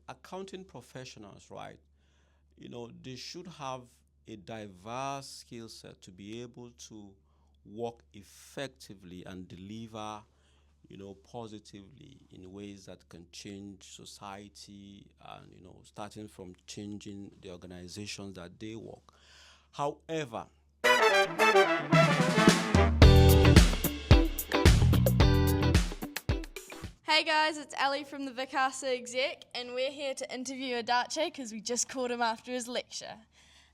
accounting professionals, right? They should have a diverse skill set to be able to work effectively and deliver, positively in ways that can change society and, starting from changing the organizations that they work. However, Hey guys, it's Ali from the Vicasa Exec, and we're here to interview Edache because we just called him after his lecture.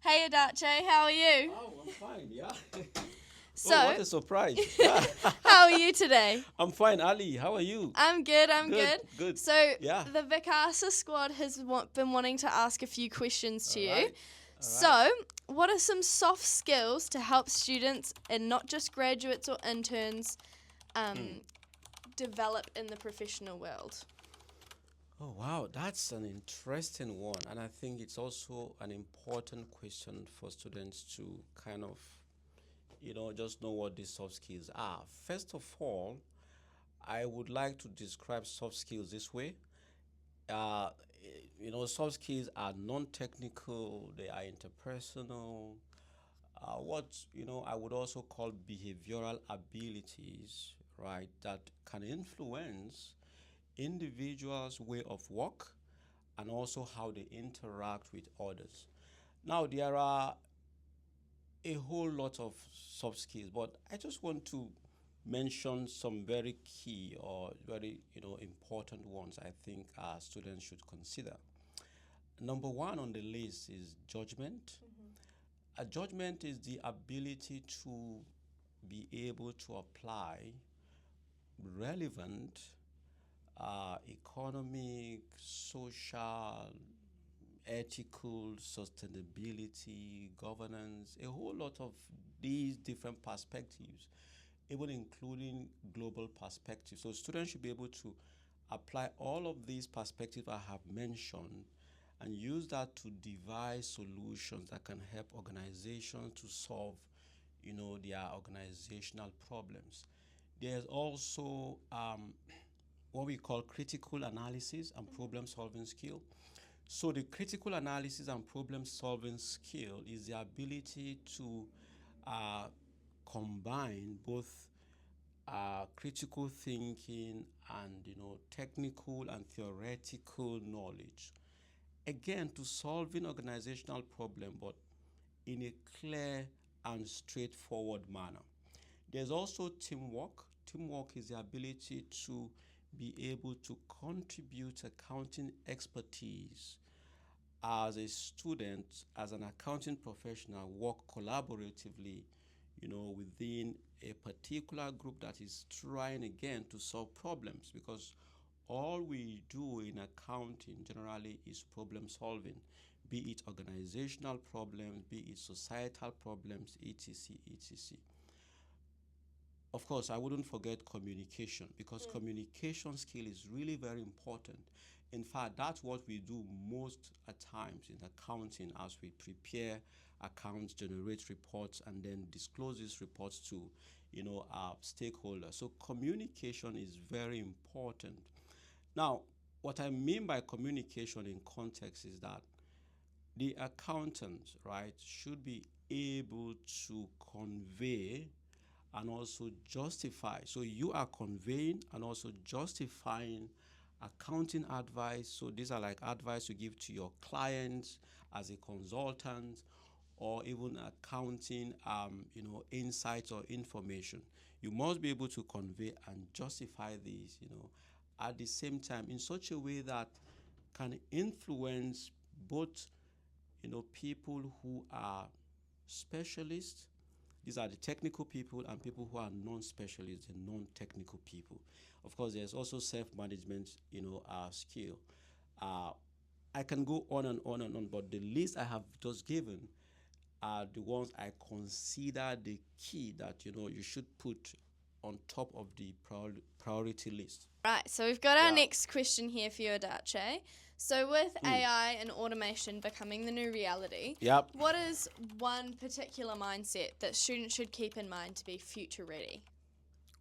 Hey Edache, how are you? oh, I'm fine, yeah. So, Oh, what a surprise. Yeah. how are you today? I'm fine, Ali. How are you? I'm good, I'm Good, good. good. So, Yeah. the Vicasa squad has been wanting to ask a few questions to you. All right. So, what are some soft skills to help students and not just graduates or interns develop in the professional world? Oh, wow. That's an interesting one. And I think it's also an important question for students to kind of, just know what these soft skills are. First of all, I would like to describe soft skills this way. Uh, Soft skills are non-technical, they are interpersonal. What I would also call behavioral abilities, right, that can influence individuals' way of work and also how they interact with others. Now, there are a whole lot of soft skills, but I just want to mention some very key or very important ones I think students should consider. Number one on the list is judgment. A judgment is the ability to be able to apply relevant economic, social, ethical, sustainability, governance, a whole lot of these different perspectives, even including global perspectives. So students should be able to apply all of these perspectives I have mentioned and use that to devise solutions that can help organizations to solve, their organizational problems. There's also what we call critical analysis and problem solving skill. So the critical analysis and problem solving skill is the ability to uh, combine both critical thinking and technical and theoretical knowledge. Again, to solving organizational problem, but in a clear and straightforward manner. There's also teamwork. Teamwork is the ability to be able to contribute accounting expertise as a student, as an accounting professional, work collaboratively, within a particular group that is trying again to solve problems because all we do in accounting generally is problem solving, be it organizational problems, be it societal problems, etc., etc. Of course, I wouldn't forget communication because communication skill is really very important. In fact, that's what we do most at times in accounting as we prepare accounts, generate reports, and then disclose these reports to, our stakeholders. So communication is very important. Now, what I mean by communication in context is that the accountant, right, should be able to convey and also justify. So you are conveying and also justifying accounting advice. So these are like advice you give to your clients as a consultant or even accounting, insights or information. You must be able to convey and justify these, at the same time in such a way that can influence both, people who are specialists. These are the technical people and people who are non-specialists and non-technical people. Of course, there's also self-management, skill. Uh, I can go on and on and on, but the list I have just given are the ones I consider the key that, you should put on top of the priority list. Right, so we've got our next question here for you, Edache. So with AI and automation becoming the new reality, what is one particular mindset that students should keep in mind to be future ready?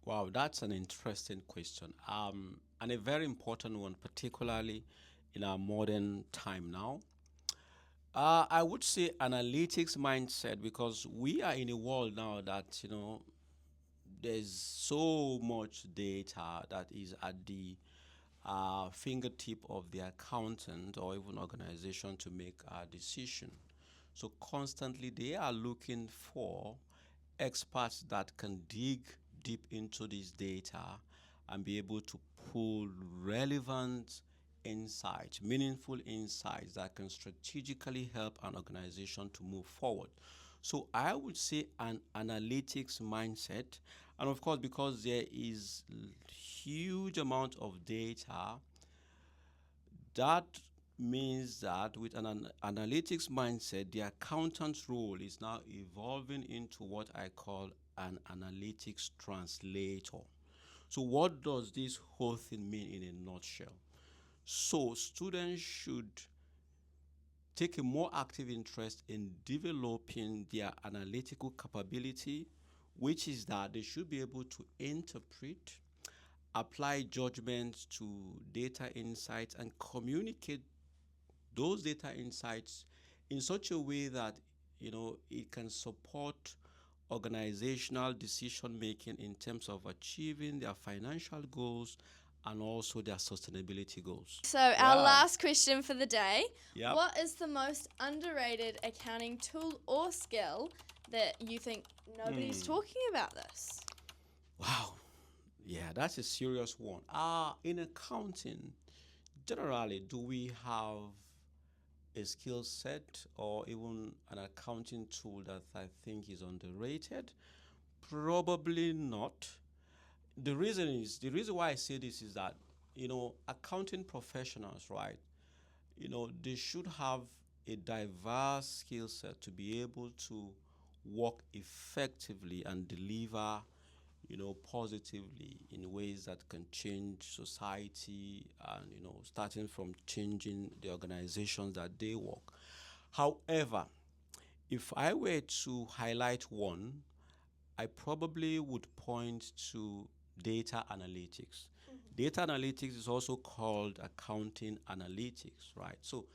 Wow, that's an interesting question, and a very important one, particularly in our modern time now. I would say analytics mindset, because we are in a world now that, there's so much data that is at the fingertip of the accountant or even organization to make a decision. So constantly they are looking for experts that can dig deep into this data and be able to pull relevant insights, meaningful insights that can strategically help an organization to move forward. So I would say an analytics mindset, and of course, because there is huge amount of data, that means that with an analytics mindset, the accountant's role is now evolving into what I call an analytics translator. So what does this whole thing mean in a nutshell? So students should take a more active interest in developing their analytical capability, which is that they should be able to interpret, apply judgments to data insights, and communicate those data insights in such a way that it can support organizational decision making in terms of achieving their financial goals and also their sustainability goals. So our last question for the day. Yep. What is the most underrated accounting tool or skill that you think nobody's talking about this? Wow. Yeah, that's a serious one. In accounting, generally, do we have a skill set or even an accounting tool that I think is underrated? Probably not. The reason why I say this is that, accounting professionals, right, they should have a diverse skill set to be able to work effectively and deliver, positively in ways that can change society and, starting from changing the organizations that they work. However, if I were to highlight one, I probably would point to data analytics. Data analytics is also called accounting analytics, right? So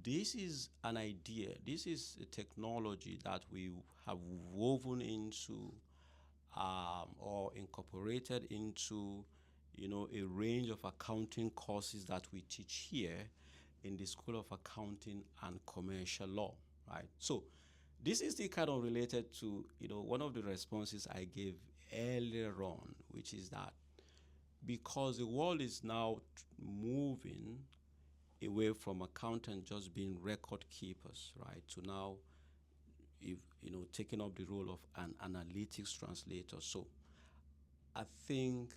this is an idea. This is a technology that we have woven into or incorporated into, a range of accounting courses that we teach here in the School of Accounting and Commercial Law, right? So this is the kind of related to, one of the responses I gave earlier on, which is that because the world is now moving away from accountants just being record keepers, right, to now, taking up the role of an analytics translator. So I think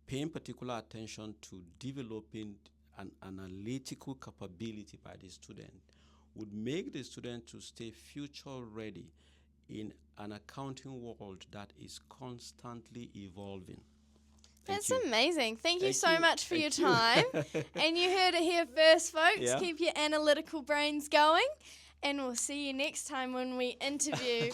paying particular attention to developing an analytical capability by the student would make the student to stay future ready in an accounting world that is constantly evolving. That's amazing. Thank you so much for your time. And you heard it here first, folks. Yeah. Keep your analytical brains going. And we'll see you next time when we interview ...